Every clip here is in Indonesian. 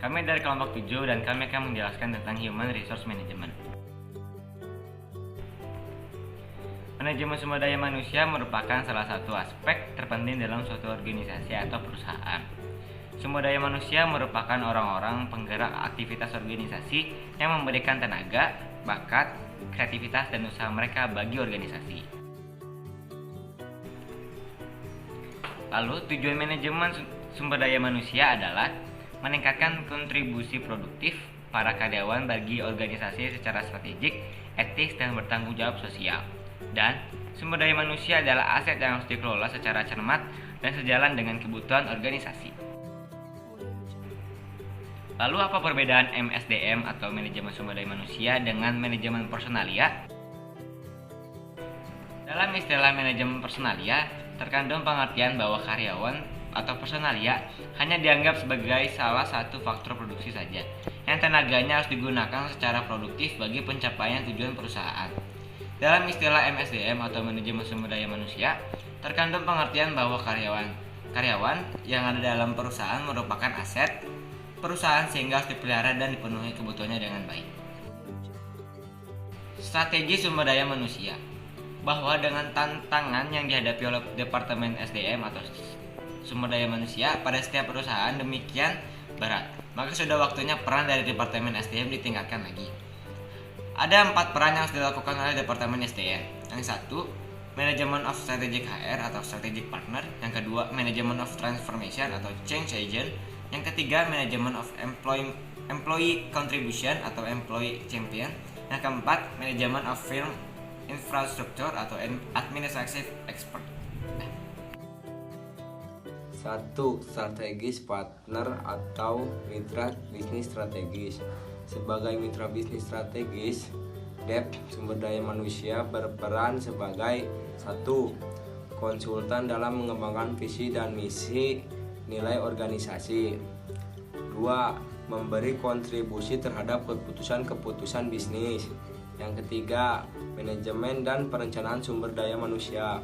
Kami dari kelompok 7 dan kami akan menjelaskan tentang Human Resource Management. Manajemen sumber daya manusia merupakan salah satu aspek terpenting dalam suatu organisasi atau perusahaan. Sumber daya manusia merupakan orang-orang penggerak aktivitas organisasi yang memberikan tenaga, bakat, kreativitas, dan usaha mereka bagi organisasi. Lalu, tujuan manajemen sumber daya manusia adalah meningkatkan kontribusi produktif para karyawan bagi organisasi secara strategik, etis, dan bertanggung jawab sosial. Dan sumber daya manusia adalah aset yang harus dikelola secara cermat dan sejalan dengan kebutuhan organisasi. Lalu apa perbedaan MSDM atau manajemen sumber daya manusia dengan manajemen personalia? Dalam istilah manajemen personalia, terkandung pengertian bahwa karyawan atau personalia hanya dianggap sebagai salah satu faktor produksi saja, yang tenaganya harus digunakan secara produktif bagi pencapaian tujuan perusahaan. Dalam istilah MSDM atau manajemen sumber daya manusia, terkandung pengertian bahwa karyawan yang ada dalam perusahaan merupakan aset perusahaan sehingga harus dipelihara dan dipenuhi kebutuhannya dengan baik. Strategi sumber daya manusia, bahwa dengan tantangan yang dihadapi oleh Departemen SDM atau sumber daya manusia pada setiap perusahaan demikian berat, maka sudah waktunya peran dari Departemen SDM ditingkatkan lagi. Ada 4 peran yang harus dilakukan oleh Departemen SDM. Yang satu, Management of Strategic HR atau Strategic Partner. Yang kedua, Management of Transformation atau Change Agent. Yang ketiga, Management of Employee Contribution atau Employee Champion. Yang keempat, Management of Firm Infrastructure atau Administrative Expert. 1. Strategis partner atau mitra bisnis strategis. Sebagai mitra bisnis strategis, DEP sumber daya manusia berperan sebagai 1. Konsultan dalam mengembangkan visi dan misi nilai organisasi. 2. Memberi kontribusi terhadap keputusan-keputusan bisnis. Yang ketiga, manajemen dan perencanaan sumber daya manusia.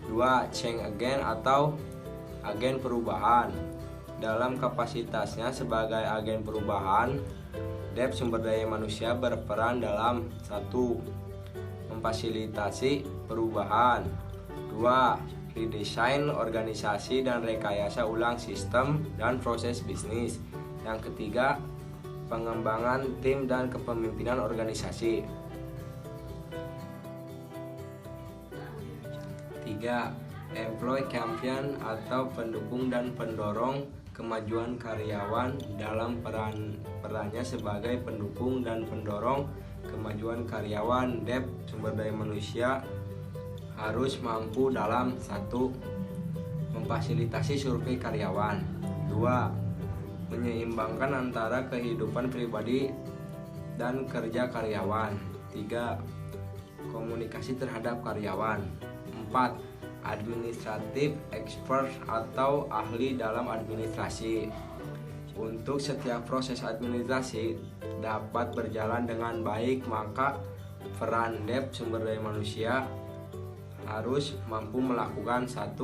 2. Change agent atau agen perubahan. Dalam kapasitasnya sebagai agen perubahan, DEP sumber daya manusia berperan dalam 1. Memfasilitasi perubahan. 2. Redesign organisasi dan rekayasa ulang sistem dan proses bisnis. Yang ketiga, pengembangan tim dan kepemimpinan organisasi. 3. Employee champion atau pendukung dan pendorong kemajuan karyawan. Dalam perannya sebagai pendukung dan pendorong kemajuan karyawan, DEP sumber daya manusia harus mampu dalam 1. Memfasilitasi survei karyawan. 2. Menyeimbangkan antara kehidupan pribadi dan kerja karyawan. 3. Komunikasi terhadap karyawan. 4. Administrative expert atau ahli dalam administrasi. Untuk setiap proses administrasi dapat berjalan dengan baik, maka peran DEP sumber daya manusia harus mampu melakukan 1.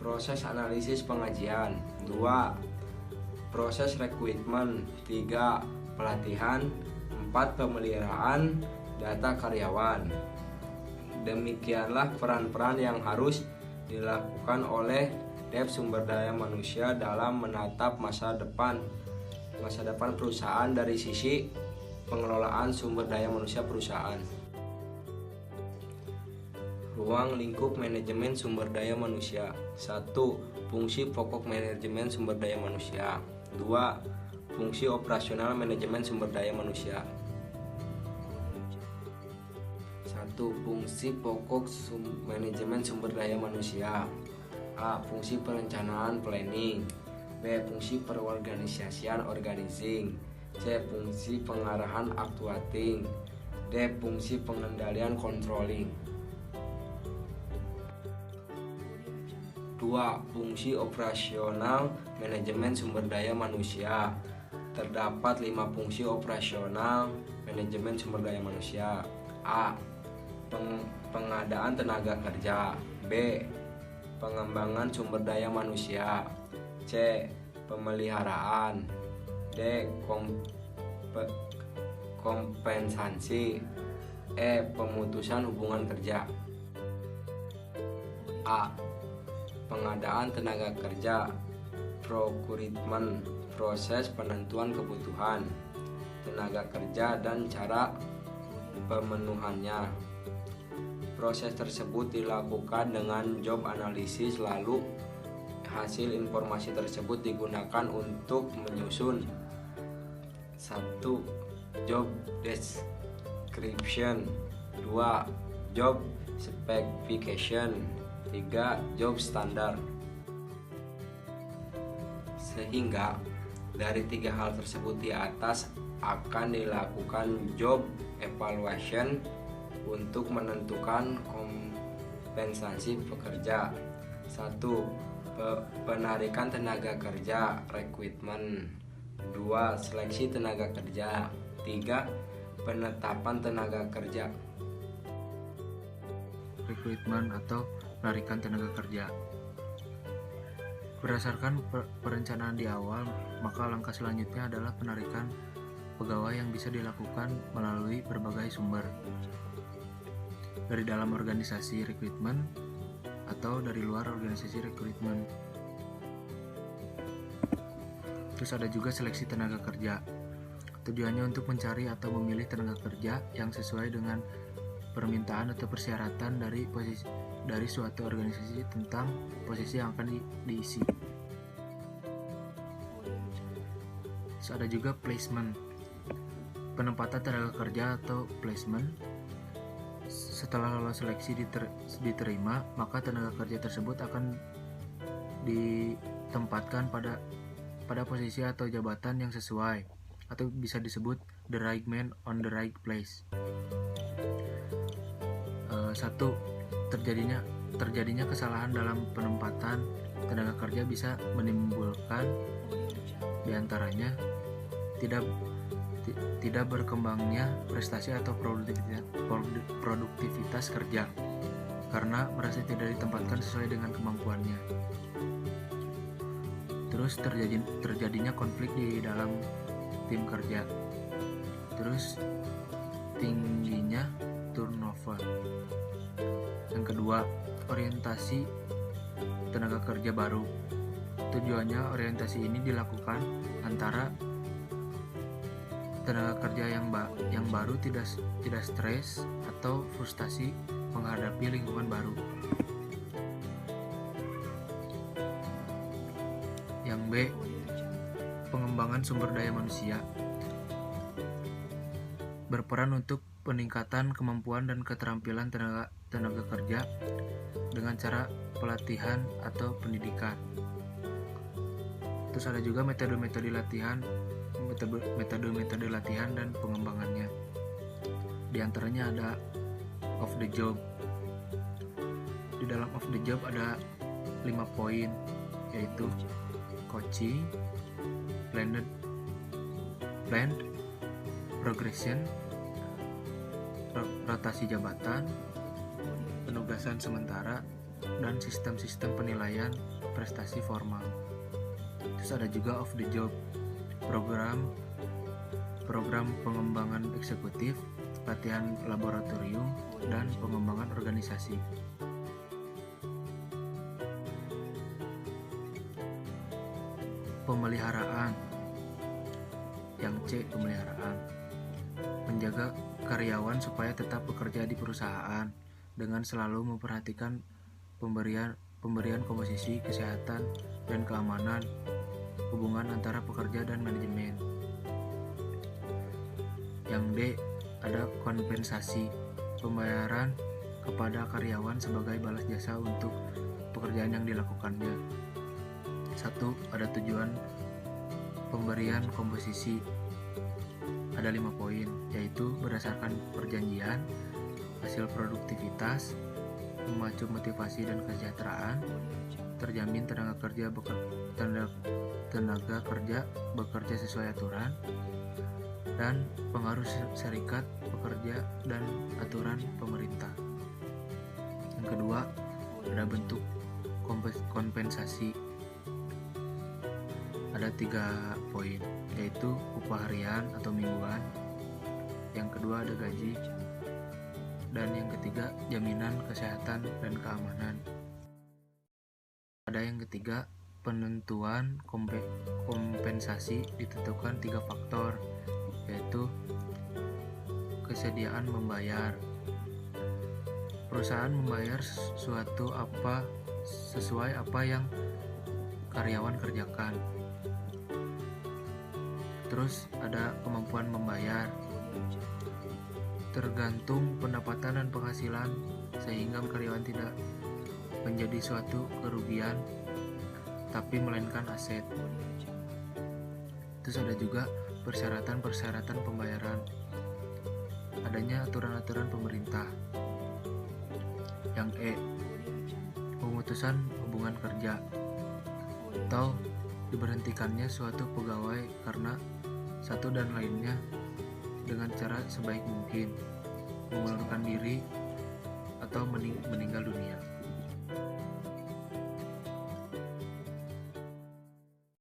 Proses analisis pengajian. 2. Proses rekrutmen. 3. Pelatihan. 4. Pemeliharaan data karyawan. Demikianlah peran-peran yang harus dilakukan oleh DEP sumber daya manusia dalam menatap masa depan perusahaan dari sisi pengelolaan sumber daya manusia perusahaan. Ruang lingkup manajemen sumber daya manusia. 1. Fungsi pokok manajemen sumber daya manusia. 2. Fungsi operasional manajemen sumber daya manusia. 1. Fungsi pokok manajemen sumber daya manusia. A. Fungsi perencanaan planning. B. Fungsi perorganisasian organizing. C. Fungsi pengarahan actuating. D. Fungsi pengendalian controlling. 2. Fungsi operasional manajemen sumber daya manusia. Terdapat 5 fungsi operasional manajemen sumber daya manusia. A. Pengadaan tenaga kerja. B. Pengembangan sumber daya manusia. C. Pemeliharaan. D. Kompensasi. E. Pemutusan hubungan kerja. A. Pengadaan tenaga kerja. Procurement, proses penentuan kebutuhan tenaga kerja dan cara pemenuhannya. Proses tersebut dilakukan dengan job analisis, lalu hasil informasi tersebut digunakan untuk menyusun 1. Job description, 2. Job specification, 3. Job standard. Sehingga dari 3 hal tersebut di atas akan dilakukan job evaluation untuk menentukan kompensasi pekerja. 1. Penarikan tenaga kerja, recruitment. 2. Seleksi tenaga kerja. 3. Penetapan tenaga kerja. Recruitment atau penarikan tenaga kerja. Berdasarkan perencanaan di awal, maka langkah selanjutnya adalah penarikan pegawai yang bisa dilakukan melalui berbagai sumber. Dari dalam organisasi rekrutmen atau dari luar organisasi rekrutmen. Terus ada juga seleksi tenaga kerja. Tujuannya untuk mencari atau memilih tenaga kerja yang sesuai dengan permintaan atau persyaratan dari suatu organisasi tentang posisi yang akan diisi. Terus ada juga placement. Penempatan tenaga kerja atau placement. Setelah lolos seleksi diterima, maka tenaga kerja tersebut akan ditempatkan pada posisi atau jabatan yang sesuai, atau bisa disebut the right man on the right place. 1. Terjadinya kesalahan dalam penempatan tenaga kerja bisa menimbulkan diantaranya tidak berkembangnya prestasi atau produktivitas kerja karena merasa tidak ditempatkan sesuai dengan kemampuannya. Terus terjadinya konflik di dalam tim kerja. Terus tingginya turnover. Yang kedua, orientasi tenaga kerja baru. Tujuannya orientasi ini dilakukan antara tenaga kerja yang baru tidak stres atau frustasi menghadapi lingkungan baru. Yang B, pengembangan sumber daya manusia. Berperan untuk peningkatan kemampuan dan keterampilan tenaga kerja dengan cara pelatihan atau pendidikan. Terus ada juga metode-metode latihan dan pengembangannya. Di antaranya ada off the job. Di dalam off the job ada 5 poin, yaitu coaching, planned progression, rotasi jabatan, penugasan sementara, dan sistem-sistem penilaian prestasi formal. Terus ada juga off the job, program pengembangan eksekutif, latihan laboratorium, dan pengembangan organisasi. Pemeliharaan. Yang C, pemeliharaan. Menjaga karyawan supaya tetap bekerja di perusahaan dengan selalu memperhatikan pemberian komposisi, kesehatan, dan keamanan, hubungan antara pekerja dan manajemen. Yang D, ada kompensasi, pembayaran kepada karyawan sebagai balas jasa untuk pekerjaan yang dilakukannya. 1. Ada tujuan pemberian komposisi. Ada 5 poin, yaitu berdasarkan perjanjian, hasil produktivitas, memacu motivasi dan kesejahteraan, terjamin tenaga kerja bekerja sesuai aturan, dan pengaruh serikat pekerja dan aturan pemerintah. Yang kedua, ada bentuk kompensasi. Ada 3 poin, yaitu upah harian atau mingguan. Yang kedua ada gaji. Dan yang ketiga jaminan kesehatan dan keamanan. Ada yang ketiga penentuan kompensasi ditentukan 3 faktor, yaitu kesediaan membayar. Perusahaan membayar suatu apa sesuai apa yang karyawan kerjakan. Terus ada kemampuan membayar, tergantung pendapatan dan penghasilan, sehingga karyawan tidak menjadi suatu kerugian tapi melainkan aset. Terus ada juga persyaratan pembayaran, adanya aturan-aturan pemerintah. Yang E, pemutusan hubungan kerja atau diberhentikannya suatu pegawai karena satu dan lainnya dengan cara sebaik mungkin, mengundurkan diri atau meninggal dunia.